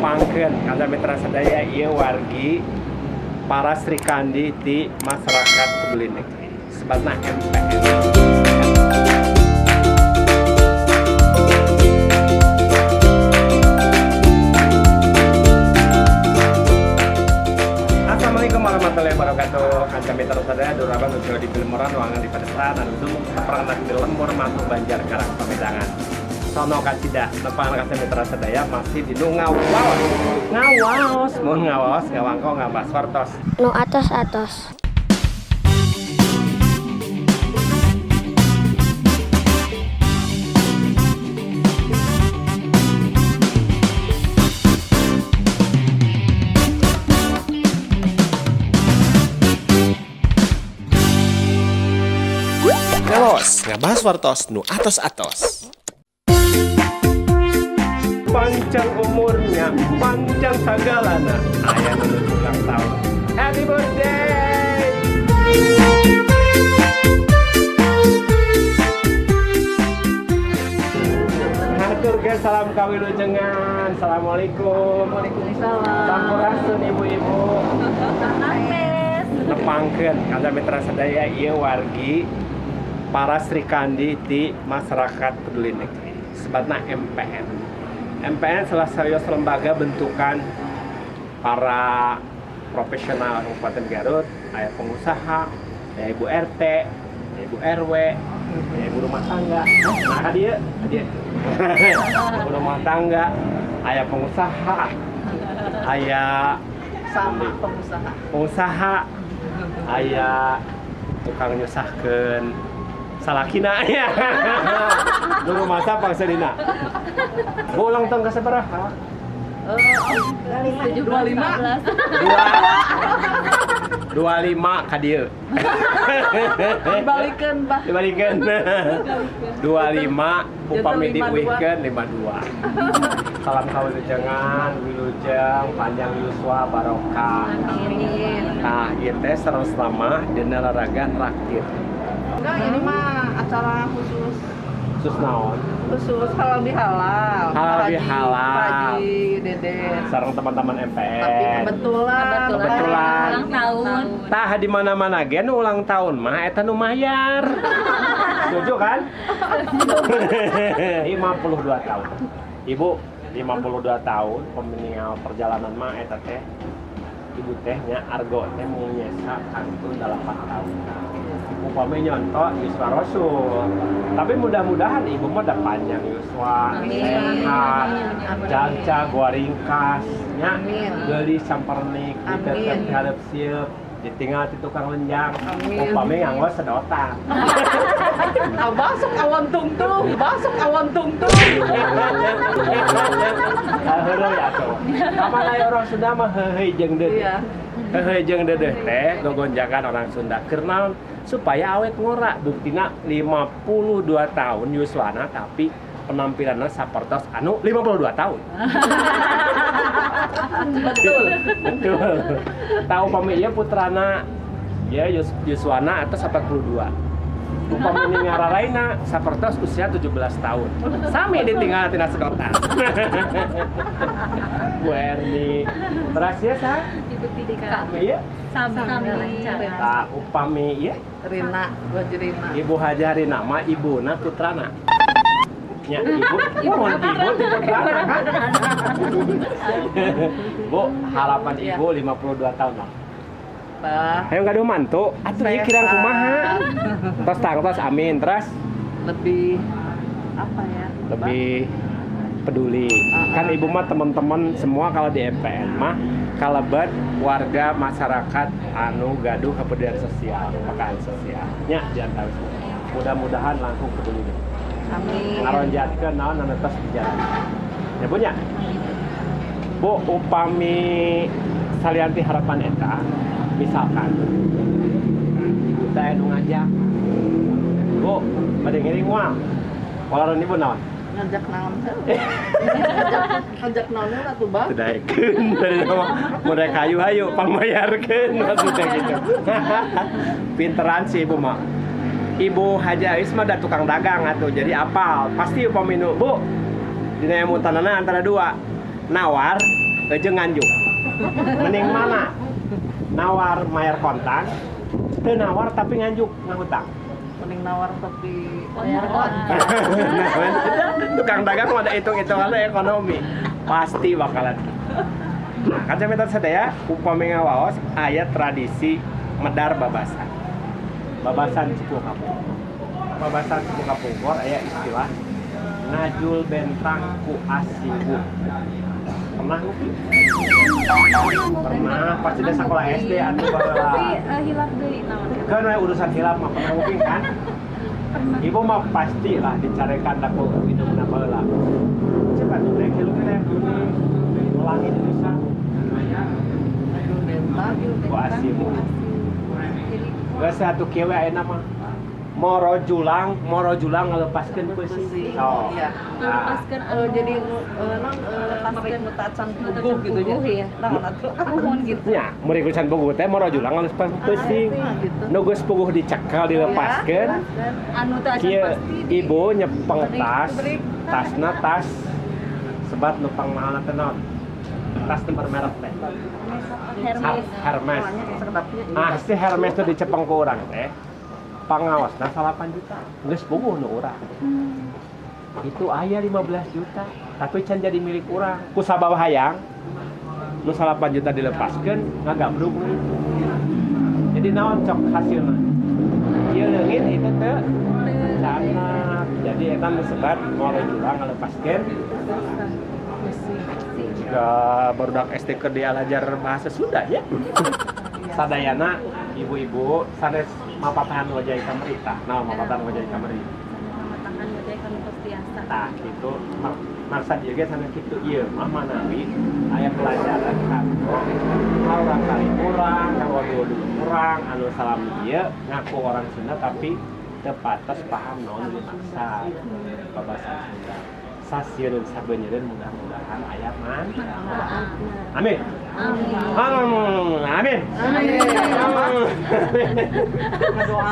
nepangkeun Kanca Mitra Sadaya ieu wargi para Sri Kandi di masyarakat Peduli Negeri sebatna MPN. Assalamualaikum warahmatullahi wabarakatuh. Kanca Mitra Sadaya Durabang Nujo di Filmoran Wangan di Padesan anu dumuk perangan di Lembur Matu Banjar Karang Pamedangan. Sono kacida nepang Kanca Mitra Sadaya masih di nu ngawaos mun ngawaos ngawangko ngabas wartos Nu atos. Ngawas, ngabahas wartos nu atos-atos. panjang umurnya, panjang sagalana, ayah menuju ulang tahun. Happy birthday! Hatur ke salam kawilujengan. Assalamualaikum. Waalaikumsalam. Sampurasun ibu-ibu. Nepangkeun Kanca Mitra Sadaya ieu wargi para Sri Kandi di masyarakat Peduli Negeri sebatna MPN. MPN salah satu lembaga bentukan para profesional Kabupaten Garut, aya pengusaha, aya ibu RT, aya ibu RW, aya ibu rumah tangga. Nah, dia ibu rumah tangga, aya pengusaha, aya Sama pengusaha. aya tukang nyusahkeun salakina ya. Dulu masa pangsadina. Bu ulang tahun ke sabaraha? 25. 25 ka dieu. Dibalikeun, Pak. Dibalikeun. 25 upami diuihkeun 52. Salam kawilujengan, wilujeng, panjang yuswa barokah. Amin. Nah, ieu teh sareng selama dina raragan raktir. Enggak, ini mah acara khusus Naon? khusus halal bihalal. Halal Haji, bihalal. Haji, Deden. Sareng teman-teman MPN. Tapi kebetulan Ulang tahun. Tah di mana-mana ge nu ulang tahun mah eta nu mayar. Setuju kan? 52 tahun. Ibu 52 tahun pemeninggal perjalanan mah eta teh ibu tehnya argo teh mau nyesa kantun 8 tahun. Upami nyontok yuswa rasul. Tapi mudah-mudahan ibu mah da panjang yuswa, sehat, janca gua ringkas nya, geulis sampernik, ditetep hareup sieup, ditinggal ti tukang lenjang. Upami nganggo sedotan. Basuk awan tungtung. Heureuy atuh. Kamana orang Sunda mah heuheuy jeung deudeh. Iya. Heuheuy jeung deudeh teh gogonjakan orang Sunda. Keurnaon? Supaya awet ngora. Buktina 52 tahun yuswana tapi penampilanna sapertos anu 52 tahun. Betul. Tahu pami ieu putrana ya yuswana atas 42. Upami ngararaina sapertos usia 17 tahun. Sami ditinggal tina sedotan. Bu Erni. Terakhir sa? Ibu Tika. Iya. Sami. Tah upami ieu Rina, Bu Haji Rina. Ibu Haji Rina mah ibuna putrana. Nya ibu ti putrana kan? Bu, harapan ibu 52 tahun lah. Bah, Ayo gaduh mantu, atuh ieu kirang kumaha. Tos amin, terus lebih apa ya? lebih peduli. Kan ibu mah teman-teman semua kalau di MPN mah kalebet warga masyarakat anu gaduh kepedulian sosial, kepekaan sosial. Nya jantan. Mudah-mudahan langsung peduli. Amin. Ngaronjatkeun naon anu tos dijalan. Ya Bu nya. Bu upami salianti harapan eta misalkan kita anu ngajak Bu bade ngiring uang walaron ibu naon Ngajak naon teh? Ngajak naonnya atuh, Bah? teu daekeun dari nama modal kayu hayu pambayarkeun maksudnya gitu. Pinteran sih ibu mah. Ibu Haji Ais mah da tukang dagang atuh jadi apal pasti upami nu Bu dina emutanana antara dua nawar jeung nganjuk. Mending mana? Nawar mayar kontan, teu nawar tapi nganjuk ngahutang. Mending nawar tapi Bayar Tukang dagang ada hitung-hitungan ekonomi pasti bakalan. Nah, kan Jameter sadaya upami ngawaos aya tradisi medar babasan. Babasan Cipu Kapungkur. Babasan Cipu Kapungkur aya istilah ngajul bentang ku asibu. Pernah lu? Pernah pas di sekolah SD anu baheula. Hilap deui naon. Kan we urusan hilap mah pernah mungkin kan? Ibu mah pasti lah dicarekan daku hidupna baheula. Cepat tuh rek hilup teh ulangi bisa. Ku asibu. Geus satu kieu ayeuna mah moro julang ngalepaskeun peusi. Oh. Iya. Lepaskeun Jadi lepaskan mutacan bubuh gitu ya. Nah, atuh mohon gitu. Nya, muri kucan bugu teh moro julang ngalepaskeun peusi. Nu geus puguh dicekel dilepaskeun. Anu teh acan Kieu pasti. ibu nyepeng tasna tas sebat nu pangmahalna teh naon? Tas teu bermerek teh. Hermes. Hermes. Sekedapnya. Ah, si Hermes tuh dicepeng ku urang teh. Pangawasna 8 juta. Geus puguh nu urang. Itu aya 15 juta, tapi can jadi milik urang. Ku sabab hayang nu 8 juta dilepaskeun ngagabruk we. Jadi naon cok hasilna? Ieu leungit itu teu canak. Jadi eta nu sebat moal urang ngalepaskeun. Jika barudak SD keur dialajar bahasa Sunda ya. Sadayana ibu-ibu sanes mapatahan wajah pemerintah. Nah, mapatahan wajah pemerintah. Matakan gede kan pastiasa. Nah, gitu. Maksud ieu ge sanes kitu ieu mah manawi aya pelajaran kanggo orang kali urang, kanggo dulu urang anu salami ieu ngaku orang Sunda tapi teu patos paham naon dimaksud. Babasan Sunda. Sasieun sabeuneureun mudah-mudahan aya man. Amin. Amin.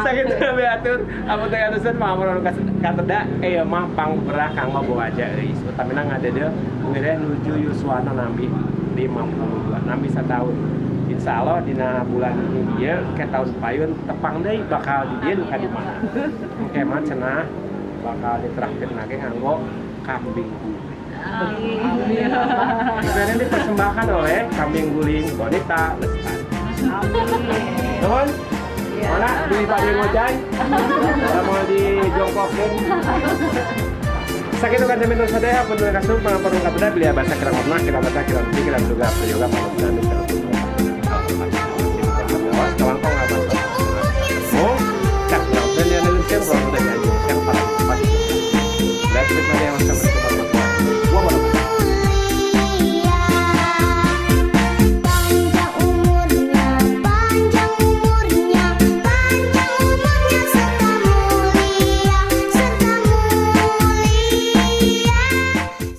Sakit we atur amun teh anuseun mah amun kateda mah pangberah kang mah bawa aja euy. Utamina ngadeudeung ngeureuh nuju yuswana nambi 52 nambi satahun. Insyaallah dina bulan ieu ke tahun payun tepang deui bakal di dieu ka di mana. Engke mah cenah bakal diterapkeun lagi nganggo kambing guling. Ini dipersembahkan oleh kambing guling Bonita Lestari. Nuhun. Mana di Pak Ngojan? Mau dijongkokin. Sakitu kan jamin sadaya pun kasih pengampun kabeh beli bahasa kirang omna kita baca kirang juga prayoga pamungkas.